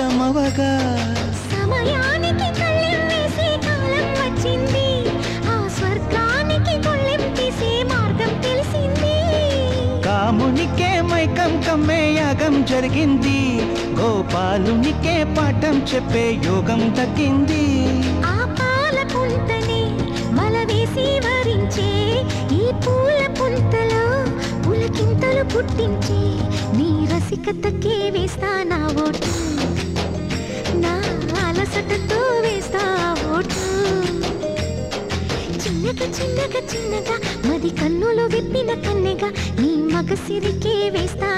నిజమవగా సమయానికి కళ్ళెం వేసే కాలం వచ్చింది ఆ స్వర్గానికి కొళ్ళెం తీసే మార్గం తెలిసింది కామునికే మైకం కమ్మే యాగం జరిగింది గోపాలునికే పాఠం చెప్పే యోగం దక్కింది ఆ పాల పుంతని మల వేసి వరించే ఈ పూల పుంతలో పులకింతలు పుట్టించే నీ రసికతకే వేస్తా నా ఓటు నా అలసటతో వేస్తా ఓటు చిన్నగా చిన్నగా చిన్నగా మది కన్నులు విప్పిన కన్నెగా నీ మగసిరికే వేస్తా